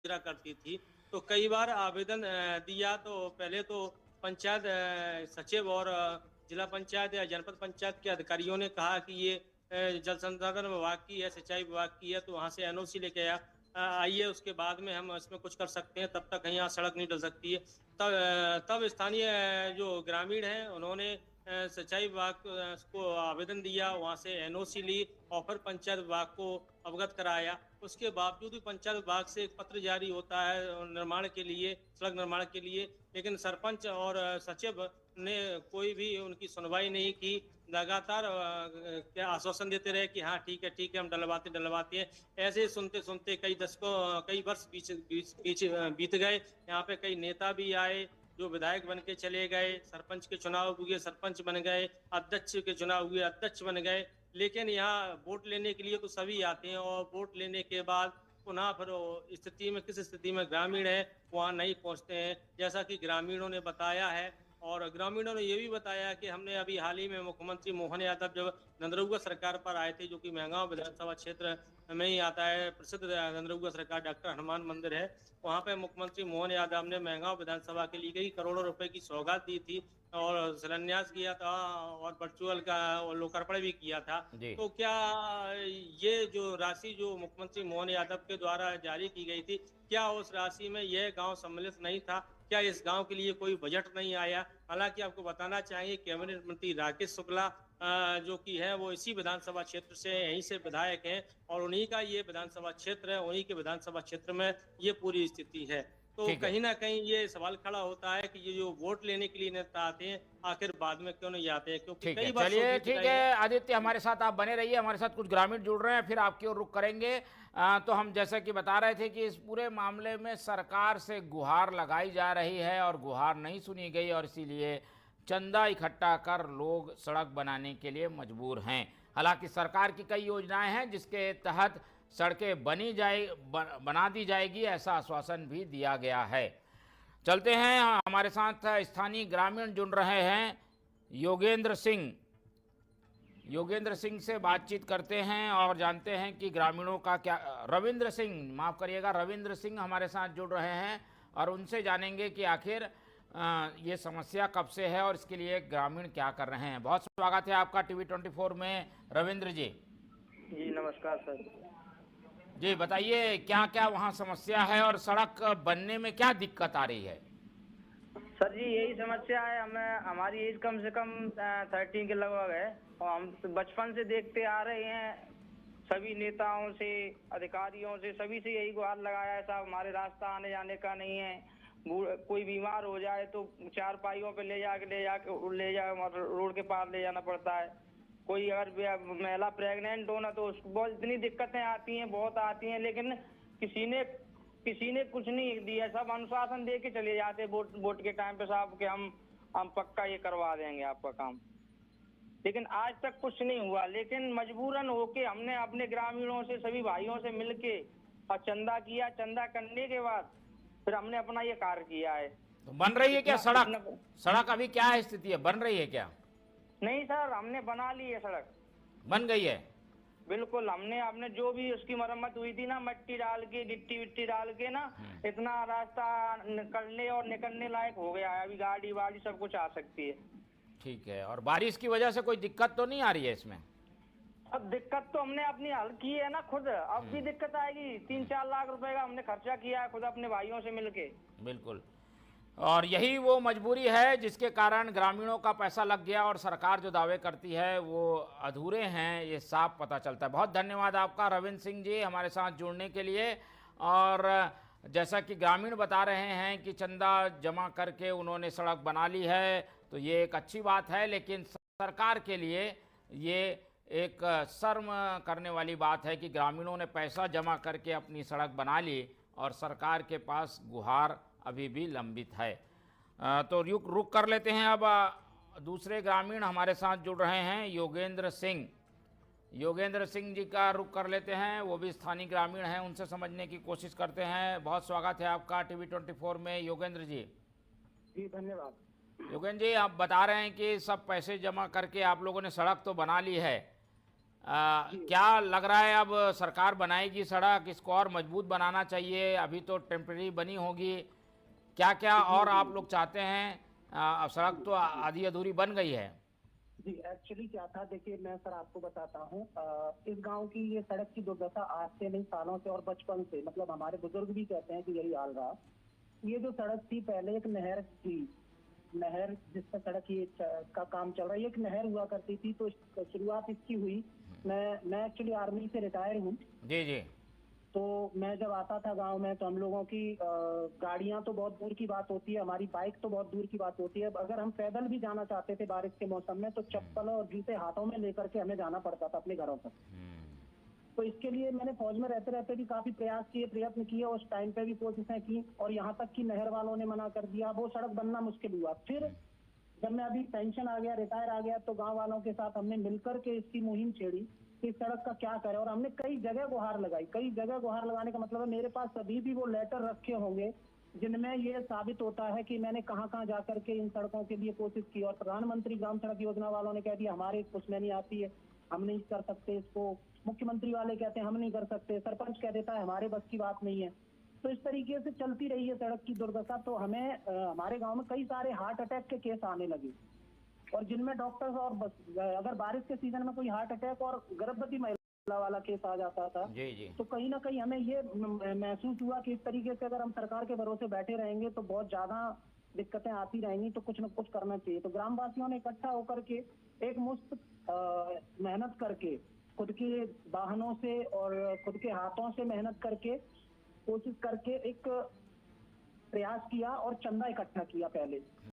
गुजरा करती थी। तो कई बार आवेदन दिया, तो पहले तो पंचायत सचिव और जिला पंचायत या जनपद पंचायत के अधिकारियों ने कहा कि ये जल संसाधन विभाग की है, सिंचाई विभाग की है, तो वहाँ से एनओसी लेके आइए, उसके बाद में हम इसमें कुछ कर सकते हैं, तब तक कहीं यहाँ सड़क नहीं डल सकती है। तब स्थानीय जो ग्रामीण हैं उन्होंने सिंचाई विभाग को आवेदन दिया, वहाँ से एनओसी ली और फिर पंचायत विभाग को अवगत कराया। उसके बावजूद भी पंचायत विभाग से एक पत्र जारी होता है निर्माण के लिए, सड़क निर्माण के लिए, लेकिन सरपंच और सचिव ने कोई भी उनकी सुनवाई नहीं की। लगातार क्या आश्वासन देते रहे कि हाँ ठीक है, हम डलवाते हैं। ऐसे ही सुनते सुनते कई दशकों, कई वर्ष बीत गए। यहाँ पे कई नेता भी आए जो विधायक बन के चले गए, सरपंच के चुनाव हुए, सरपंच बन गए, अध्यक्ष के चुनाव हुए, अध्यक्ष बन गए। लेकिन यहाँ वोट लेने के लिए तो सभी आते हैं और वोट लेने के बाद पुनः फिर स्थिति में, किस स्थिति में ग्रामीण है वहाँ नहीं पहुँचते हैं, जैसा कि ग्रामीणों ने बताया है। और ग्रामीणों ने ये भी बताया कि हमने अभी हाल ही में मुख्यमंत्री मोहन यादव जब नंदरुआ सरकार पर आए थे, जो कि महंगांव विधानसभा क्षेत्र में ही आता है, प्रसिद्ध नंदरुआ सरकार डॉक्टर हनुमान मंदिर है, वहाँ पे मुख्यमंत्री मोहन यादव ने महंगांव विधानसभा के लिए कई करोड़ों रुपए की सौगात दी थी और शिलान्यास किया था और वर्चुअल का लोकार्पण भी किया था। जी। तो क्या ये जो राशि जो मुख्यमंत्री मोहन यादव के द्वारा जारी की गई थी, क्या उस राशि में यह गांव सम्मिलित नहीं था? क्या इस गांव के लिए कोई बजट नहीं आया? हालांकि आपको बताना चाहिए कैबिनेट मंत्री राकेश शुक्ला जो कि है वो इसी विधानसभा क्षेत्र से, यहीं से विधायक हैं और उन्हीं का ये विधानसभा क्षेत्र है, उन्हीं के विधानसभा क्षेत्र में ये पूरी स्थिति है। तो ठीक है। कहीं ना कहीं ये सवाल खड़ा होता है कि ये जो वोट लेने के लिए नेता आते हैं, आखिर बाद में क्यों नहीं आते हैं? क्योंकि ठीक है, कई वर्षों चलिए, बीत ठीक गए हैं। है आदित्य, हमारे साथ आप बने रहिए, हमारे साथ कुछ ग्रामीण जुड़ रहे हैं, फिर आपकी ओर रुख करेंगे। तो हम जैसा कि बता रहे थे कि इस पूरे मामले में सरकार से गुहार लगाई जा रही है और गुहार नहीं सुनी गई और इसीलिए चंदा इकट्ठा कर लोग सड़क बनाने के लिए मजबूर हैं। हालांकि सरकार की कई योजनाएं हैं जिसके तहत सड़कें बना दी जाएगी, ऐसा आश्वासन भी दिया गया है। चलते हैं, हमारे साथ स्थानीय ग्रामीण जुड़ रहे हैं, योगेंद्र सिंह से बातचीत करते हैं और जानते हैं कि ग्रामीणों का क्या। रविंद्र सिंह, माफ़ करिएगा, रविंद्र सिंह हमारे साथ जुड़ रहे हैं और उनसे जानेंगे कि आखिर ये समस्या कब से है और इसके लिए ग्रामीण क्या कर रहे हैं। बहुत स्वागत है आपका टीवी 24 में, रविंद्र जी। जी नमस्कार सर। जी बताइए, क्या क्या वहाँ समस्या है और सड़क बनने में क्या दिक्कत आ रही है? सर जी यही समस्या है, हमें हमारी एज कम से कम 13 के लगभग है और हम बचपन से देखते आ रहे हैं, सभी नेताओं से, अधिकारियों से, सभी से यही गुहार लगाया है साहब, हमारे रास्ता आने जाने का नहीं है। कोई बीमार हो जाए तो चारपाइयों पे ले जाके रोड के पार ले जाना पड़ता है। कोई अगर महिला प्रेग्नेंट हो ना तो उसको बहुत इतनी दिक्कतें आती हैं, बहुत आती हैं, लेकिन किसी ने कुछ नहीं दिया। सब अनुशासन दे के चले जाते वोट के टाइम पे साहब कि हम पक्का ये करवा देंगे आपका काम, लेकिन आज तक कुछ नहीं हुआ। लेकिन मजबूरन होके हमने अपने ग्रामीणों से, सभी भाइयों से मिलके और चंदा किया। चंदा करने के बाद फिर हमने अपना ये कार्य किया है। तो बन रही है क्या सड़क अभी क्या है स्थिति है, बन रही है क्या? नहीं सर, हमने बना ली है सड़क, बन गई है? बिल्कुल। हमने जो भी उसकी मरम्मत हुई थी ना, मट्टी डाल के, गिट्टी विट्टी डाल के ना, इतना रास्ता निकलने और निकलने लायक हो गया है। अभी गाड़ी वाड़ी सब कुछ आ सकती है। ठीक है, और बारिश की वजह से कोई दिक्कत तो नहीं आ रही है इसमें? अब दिक्कत तो हमने अपनी हल की है ना खुद, अब भी दिक्कत आएगी। 3-4 लाख रुपए का हमने खर्चा किया है खुद अपने भाइयों से मिलके। बिल्कुल, और यही वो मजबूरी है जिसके कारण ग्रामीणों का पैसा लग गया और सरकार जो दावे करती है वो अधूरे हैं, ये साफ पता चलता है। बहुत धन्यवाद आपका रविंद्र सिंह जी हमारे साथ जुड़ने के लिए। और जैसा कि ग्रामीण बता रहे हैं कि चंदा जमा करके उन्होंने सड़क बना ली है, तो ये एक अच्छी बात है, लेकिन सरकार के लिए ये एक शर्म करने वाली बात है कि ग्रामीणों ने पैसा जमा करके अपनी सड़क बना ली और सरकार के पास गुहार अभी भी लंबित है। तो रुक कर लेते हैं। अब दूसरे ग्रामीण हमारे साथ जुड़ रहे हैं, योगेंद्र सिंह जी का रुख कर लेते हैं, वो भी स्थानीय ग्रामीण हैं, उनसे समझने की कोशिश करते हैं। बहुत स्वागत है आपका टीवी 24 में, योगेंद्र जी। जी धन्यवाद। योगेंद्र जी, आप बता रहे हैं कि सब पैसे जमा करके आप लोगों ने सड़क तो बना ली है, क्या लग रहा है अब सरकार बनाएगी सड़क, इसको और मजबूत बनाना चाहिए, अभी तो टेम्परेरी बनी होगी, क्या क्या और आप लोग चाहते हैं? अब सड़क तो आधी अधूरी बन गई है। जी एक्चुअली क्या था, देखिए मैं सर आपको बताता हूँ, इस गांव की ये सड़क की दुर्दशा आज से नहीं सालों से और बचपन से, मतलब हमारे बुजुर्ग भी कहते हैं कि यही हाल रहा। ये जो सड़क थी पहले एक नहर थी, नहर जिस पर सड़क ये का काम चल रहा है, ये एक नहर हुआ करती थी। तो शुरुआत इसकी हुई, मैं एक्चुअली आर्मी से रिटायर हूँ। जी जी। तो मैं जब आता था गांव में तो हम लोगों की गाड़ियां तो बहुत दूर की बात होती है, हमारी बाइक तो बहुत दूर की बात होती है। अगर हम पैदल भी जाना चाहते थे बारिश के मौसम में तो चप्पल और जूते हाथों में लेकर के हमें जाना पड़ता था अपने घरों तक। तो इसके लिए मैंने फौज में रहते रहते भी काफी प्रयास किए, प्रयत्न किए, उस टाइम पे भी कोशिशें की, और यहाँ तक कि नहर वालों ने मना कर दिया, वो सड़क बनना मुश्किल हुआ। फिर जब मैं अभी पेंशन आ गया, रिटायर आ गया, तो गाँव वालों के साथ हमने मिलकर के इसकी मुहिम छेड़ी कि सड़क का क्या करें, और हमने कई जगह गुहार लगाई। कई जगह गुहार लगाने का मतलब है मेरे पास अभी भी वो लेटर रखे होंगे जिनमें ये साबित होता है कि मैंने कहां कहां जाकर के इन सड़कों के लिए कोशिश की। और प्रधानमंत्री ग्राम सड़क योजना वालों ने कह दिया हमारे उसमें नहीं आती है, हम नहीं कर सकते इसको। मुख्यमंत्री वाले कहते हैं हम नहीं कर सकते, सरपंच कह देता है हमारे बस की बात नहीं है। तो इस तरीके से चलती रही है सड़क की दुर्दशा। तो हमें हमारे गाँव में कई सारे हार्ट अटैक के केस आने लगे, और जिनमें डॉक्टर्स और अगर बारिश के सीजन में कोई हार्ट अटैक और गर्भवती महिला वाला केस आ जाता था, जी जी। तो कहीं ना कहीं हमें ये महसूस हुआ कि इस तरीके से अगर हम सरकार के भरोसे बैठे रहेंगे तो बहुत ज्यादा दिक्कतें आती रहेंगी, तो कुछ न कुछ करना चाहिए। तो ग्रामवासियों ने इकट्ठा होकर के एक मुश्त मेहनत करके, खुद के वाहनों से और खुद के हाथों से मेहनत करके, कोशिश करके एक प्रयास किया और चंदा इकट्ठा किया पहले।